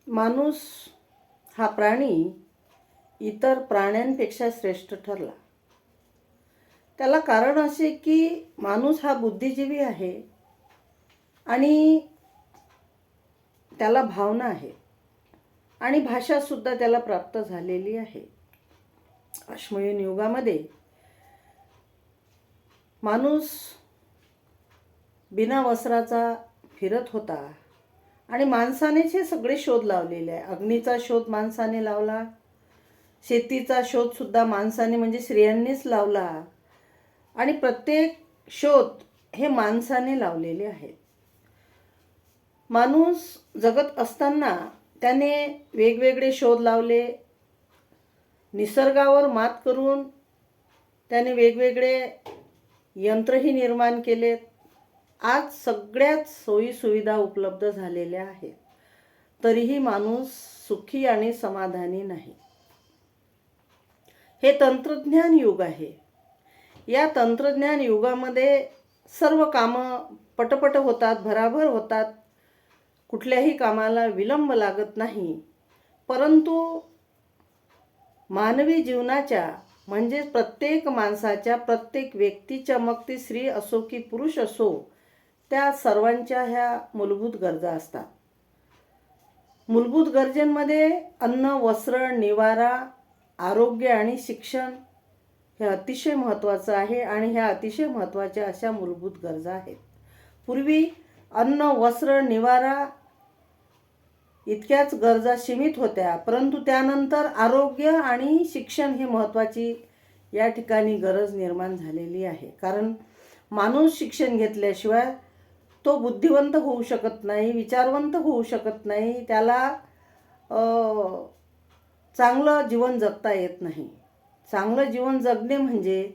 माणूस हा प्राणी इतर प्राण्यांपेक्षा श्रेष्ठ ठरला. त्याला कारण असे की माणूस हा बुद्धिजीवी आहे आणि त्याला भावना आहे आणि भाषासुद्धा त्याला प्राप्त झालेली आहे. अश्मयुन युगामध्ये माणूस बिना वस्त्राचा फिरत होता आणि माणसानेच हे सगळे शोध लावलेले आहे. अग्नीचा शोध माणसाने लावला, शेतीचा शोध सुद्धा माणसाने म्हणजे स्त्रियांनीच लावला आणि प्रत्येक शोध हे माणसाने लावलेले आहेत. माणूस जगत असताना त्याने वेगवेगळे शोध लावले, निसर्गावर मात करून त्याने वेगवेगळे यंत्रही निर्माण केलेत. आज सगळ्याच सोयीसुविधा उपलब्ध झालेल्या आहेत, तरीही माणूस सुखी आणि समाधानी नाही. हे तंत्रज्ञान युग आहे. या तंत्रज्ञान युगामध्ये सर्व कामं पटपट होतात, भराभर होतात, कुठल्याही कामाला विलंब लागत नाही. परंतु मानवी जीवनाच्या म्हणजे प्रत्येक माणसाच्या, प्रत्येक व्यक्तीच्या, मग ती स्त्री असो की पुरुष असो, त्या सर्वांच्या ह्या मूलभूत गरजा असतात. मूलभूत गरजेमध्ये अन्न, वस्त्र, निवारा, आरोग्य आणि शिक्षण हे अतिशय महत्त्वाचं आहे आणि ह्या अतिशय महत्त्वाच्या अशा मूलभूत गरजा आहेत. पूर्वी अन्न, वस्त्र, निवारा इतक्याच गरजा सीमित होत्या, परंतु त्यानंतर आरोग्य आणि शिक्षण ही महत्त्वाची या ठिकाणी गरज निर्माण झालेली आहे. कारण माणूस शिक्षण घेतल्याशिवाय तो बुद्धिवंत होऊ शकत नाही, विचारवंत होऊ शकत नाही, त्याला चांगलं जीवन जगता येत नाही. चांगलं जीवन जगणे म्हणजे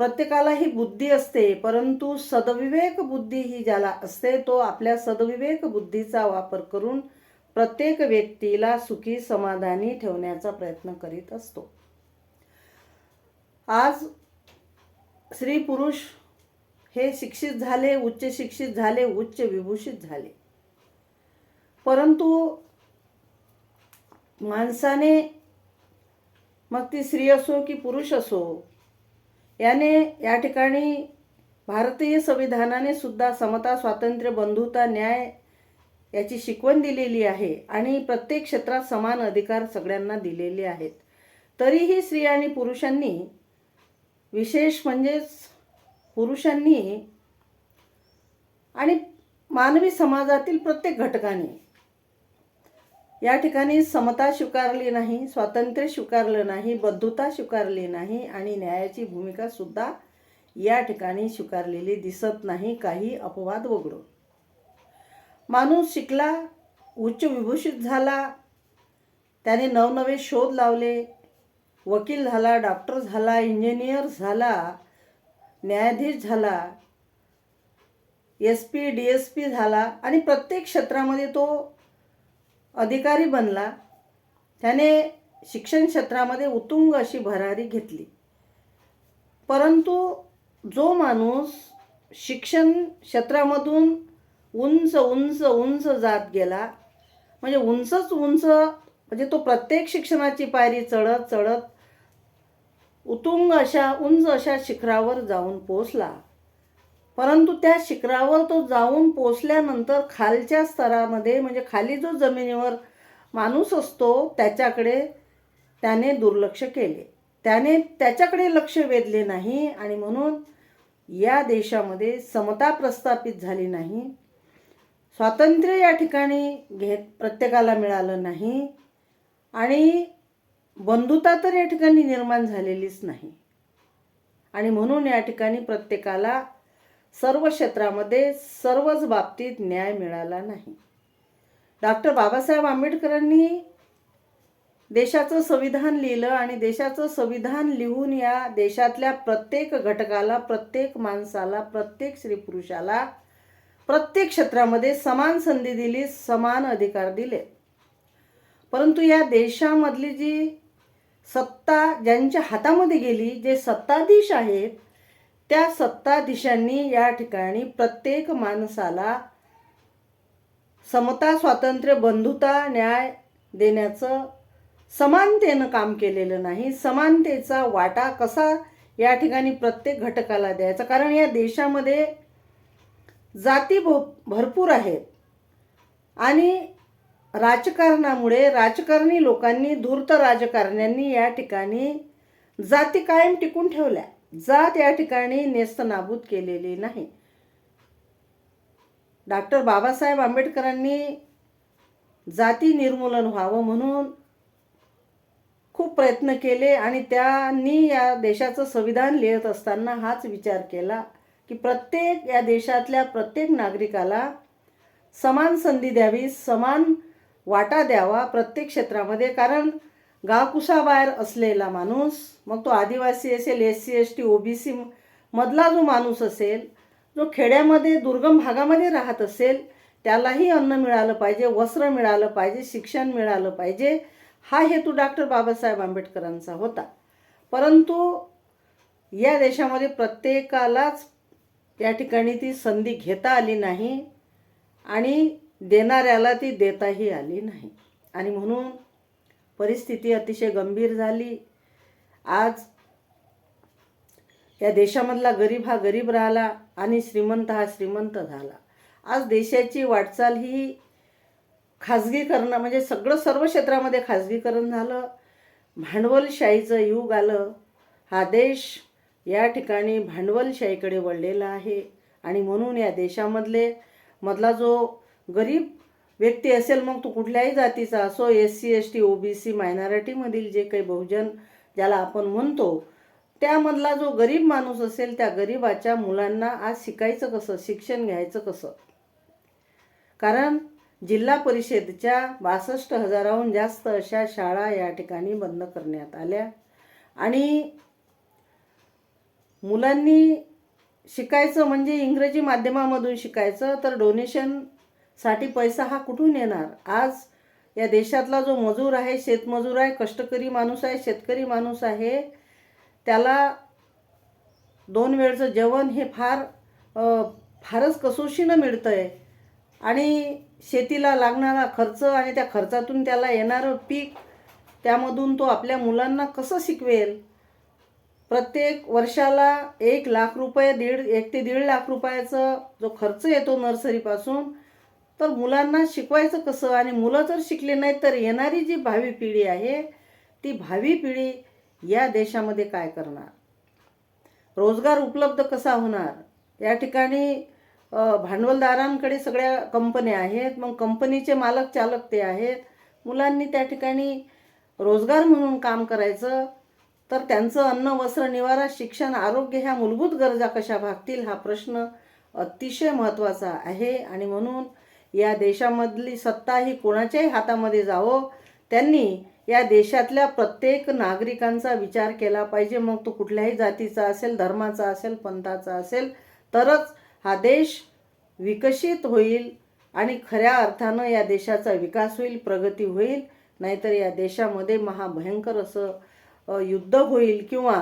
प्रत्येकाला ही बुद्धी असते, परंतु सदविवेक बुद्धी ही ज्याला असते तो आपल्या सदविवेक बुद्धीचा वापर करून प्रत्येक व्यक्तीला सुखी समाधानी ठेवण्याचा प्रयत्न करीत असतो. आज स्त्री पुरुष हे शिक्षित झाले, उच्च शिक्षित झाले, उच्च विभूषित झाले, परंतु माणसाने, मग ती स्त्री असो की पुरुष असो, याने या ठिकाणी भारतीय संविधानाने सुद्धा समता, स्वातंत्र्य, बंधुता, न्याय याची शिकवण दिलेली आहे आणि प्रत्येक क्षेत्रात समान अधिकार सगळ्यांना दिलेले आहेत. तरीही स्त्री आणि पुरुषांनी, विशेष म्हणजेच पुरुषांनी आणि मानवी समाजातील प्रत्येक घटकाने या ठिकाणी समता स्वीकारली नाही, स्वातंत्र्य स्वीकारलं नाही, बंधुता स्वीकारली नाही आणि न्यायाची भूमिका सुद्धा या ठिकाणी स्वीकारलेली दिसत नाही, काही अपवाद वगळून. माणूस शिकला, उच्च विभूषित झाला, त्याने नवनवे शोध लावले, वकील झाला, डॉक्टर झाला, इंजिनियर झाला, न्यायाधीश झाला, SP, DSP झाला आणि प्रत्येक क्षेत्रामध्ये तो अधिकारी बनला. त्याने शिक्षण क्षेत्रामध्ये उत्तुंग अशी भरारी घेतली. परंतु जो माणूस शिक्षण क्षेत्रामधून उंच उंच उंच जात गेला, म्हणजे उंचच उंच, म्हणजे तो प्रत्येक शिक्षणाची पायरी चढत चढत उत्तुंग अशा उंच अशा शिखरावर जाऊन पोचला. परंतु त्या शिखरावर तो जाऊन पोचल्यानंतर खालच्या स्तरामध्ये म्हणजे खाली जो जमिनीवर माणूस असतो त्याच्याकडे त्याने दुर्लक्ष केले, त्याने त्याच्याकडे लक्ष वेधले नाही आणि म्हणून या देशामध्ये समता प्रस्थापित झाली नाही, स्वातंत्र्य या ठिकाणी प्रत्येकाला मिळालं नाही आणि बंधुता तर या ठिकाणी निर्माण झालेलीच नाही आणि म्हणून या ठिकाणी प्रत्येकाला सर्व क्षेत्रामध्ये सर्वच बाबतीत न्याय मिळाला नाही. डॉक्टर बाबासाहेब आंबेडकरांनी देशाचं संविधान लिहिलं आणि देशाचं संविधान लिहून या देशातल्या प्रत्येक घटकाला, प्रत्येक माणसाला, प्रत्येक स्त्री पुरुषाला प्रत्येक क्षेत्रामध्ये समान संधी दिली, समान अधिकार दिले. परंतु या देशामधली जी सत्ता ज्यांच्या हातामध्ये गेली, जे सत्ताधीश आहेत, त्या सत्ताधीशांनी या ठिकाणी प्रत्येक माणसाला समता, स्वातंत्र्य, बंधुता, न्याय देण्याचं समानतेनं काम केलेलं नाही. समानतेचा वाटा कसा या ठिकाणी प्रत्येक घटकाला द्यायचा, कारण या देशामध्ये जाती भरपूर आहेत आणि राजकारणामुळे राजकारणी लोकांनी, धूर्त राजकारण्यांनी या ठिकाणी जाती कायम टिकून ठेवल्या. जात या ठिकाणी नेस्तनाबूत केलेली नाही. डॉक्टर बाबासाहेब आंबेडकरांनी जाती निर्मूलन व्हावं म्हणून खूप प्रयत्न केले आणि त्यांनी या देशाचं संविधान लिहित असताना हाच विचार केला की प्रत्येक या देशातल्या प्रत्येक नागरिकाला समान संधी द्यावी, समान वाटा द्यावा प्रत्येक क्षेत्रामध्ये. कारण गावकुशाबाहेर असलेला माणूस, मग तो आदिवासी असेल, SC ST OBC मधला जो माणूस असेल, जो खेड्यामध्ये दुर्गम भागामध्ये राहत असेल, त्यालाही अन्न मिळालं पाहिजे, वस्त्र मिळालं पाहिजे, शिक्षण मिळालं पाहिजे, हा हेतू डॉक्टर बाबासाहेब आंबेडकरांचा होता. परंतु या देशामध्ये प्रत्येकालाच या ठिकाणी ती संधी घेता आली नाही आणि देणाऱ्याला ती देताही आली नाही. आणि म्हणून परिस्थिती अतिशय गंभीर झाली. आज या देशामधला गरीब हा गरीब राहिला आणि श्रीमंत हा श्रीमंत झाला. आज देशाची वाटचाल ही खाजगीकरण, म्हणजे सर्व क्षेत्रामध्ये खाजगीकरण झालं. भांडवलशाहीचं युग आलं. हा देश या ठिकाणी भांडवलशाहीकडे वळलेला आहे आणि म्हणून या मधला जो गरीब व्यक्ती असेल, मग तो कुठल्याही जातीचा असो, SC ST OBC मायनॉरिटीमधील जे काही बहुजन ज्याला आपण म्हणतो, त्यामधला जो गरीब माणूस असेल, त्या गरीबाच्या मुलांना आज शिकायचं कसं, शिक्षण घ्यायचं कसं? कारण जिल्हा परिषदेच्या 62,000हून जास्त अशा शाळा या ठिकाणी बंद करण्यात आल्या आणि मुलांनी शिकायचं म्हणजे इंग्रजी माध्यमामधून शिकायचं, तर डोनेशनसाठी पैसा हा कुठून येणार? आज या देशातला जो मजूर आहे, शेतमजूर आहे, कष्टकरी माणूस आहे, शेतकरी माणूस आहे, त्याला 2 वेळचं जेवण हे फारच कसोशीनं मिळतं आहे आणि शेतीला लागणारा खर्च आणि त्या खर्चातून त्याला येणारं पीक, त्यामधून तो आपल्या मुलांना कसं शिकवेल? प्रत्येक वर्षाला 1 लाख रुपये, 1 ते 1.5 लाख रुपयाचा जो खर्च येतो नर्सरीपासून, तर मुलांना शिकवायचं कसं? आणि मुलं जर शिकले नाहीत तर येणारी जी भावी पिढी आहे, ती भावी पिढी या देशामध्ये काय करणार? रोजगार उपलब्ध कसा होणार? या ठिकाणी भांडवलदारांकडे सगळ्या कंपन्या आहेत, मग कंपनीचे मालक चालक ते आहेत. मुलांनी त्या ठिकाणी रोजगार म्हणून काम करायचं, तर त्यांचं अन्न, वस्त्र, निवारा, शिक्षण, आरोग्य ह्या मूलभूत गरजा कशा भागतील, हा प्रश्न अतिशय महत्त्वाचा आहे. आणि म्हणून या देशामधली सत्ता ही कोणाच्याही हातामध्ये जावो, त्यांनी या देशातल्या प्रत्येक नागरिकांचा विचार केला पाहिजे. मग तो कुठल्याही जातीचा असेल, धर्माचा असेल, पंथाचा असेल, तरच हा देश विकसित होईल आणि खऱ्या अर्थानं या देशाचा विकास होईल, प्रगती होईल. नाहीतर या देशामध्ये महाभयंकर असं युद्ध होईल किंवा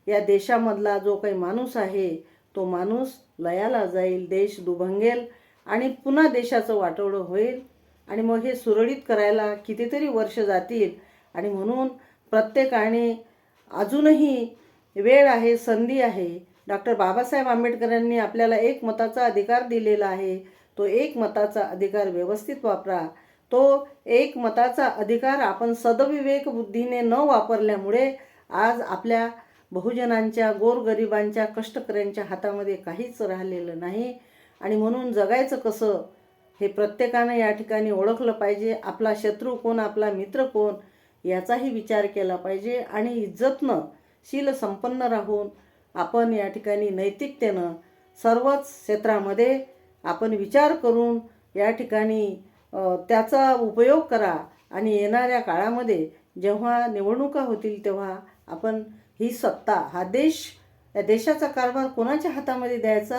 या देशामधला जो काही माणूस आहे तो माणूस लयाला जाईल, देश दुभंगेल आणि पुन्हा देशाचं वाटोळं होईल. आणि मग हे सुरळीत करायला कितीतरी वर्ष जातील. आणि म्हणून प्रत्येकाने अजूनही वेळ आहे, संधी आहे. डॉक्टर बाबासाहेब आंबेडकरांनी आपल्याला एकमताचा अधिकार दिलेला आहे. तो एकमताचा अधिकार व्यवस्थित वापरा. तो एकमताचा अधिकार आपण सदविवेक बुद्धीने न वापरल्यामुळे आज आपल्या बहुजनांच्या, गोरगरिबांच्या, कष्टकऱ्यांच्या हातामध्ये काहीच राहिलेलं नाही. आणि म्हणून जगायचं कसं हे प्रत्येकानं या ठिकाणी ओळखलं पाहिजे. आपला शत्रू कोण, आपला मित्र कोण याचाही विचार केला पाहिजे. आणि इज्जतनं, शील संपन्न राहून आपण या ठिकाणी नैतिकतेनं सर्वच क्षेत्रामध्ये आपण विचार करून या ठिकाणी त्याचा उपयोग करा. आणि येणाऱ्या काळामध्ये जेव्हा निवडणुका होतील तेव्हा आपण ही सत्ता, हा देश, या देशाचा कारभार कोणाच्या हातामध्ये द्यायचा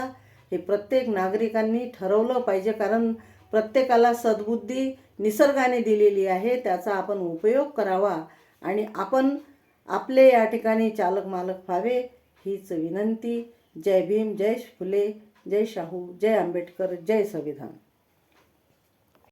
हे प्रत्येक नागरिकांनी ठरवलं पाहिजे. कारण प्रत्येकाला सद्बुद्धी निसर्गाने दिलेली आहे, त्याचा आपण उपयोग करावा आणि आपण आपले या ठिकाणी चालक मालक व्हावे, हीच विनंती. जय भीम, जय फुले, जय शाहू, जय आंबेडकर, जय संविधान.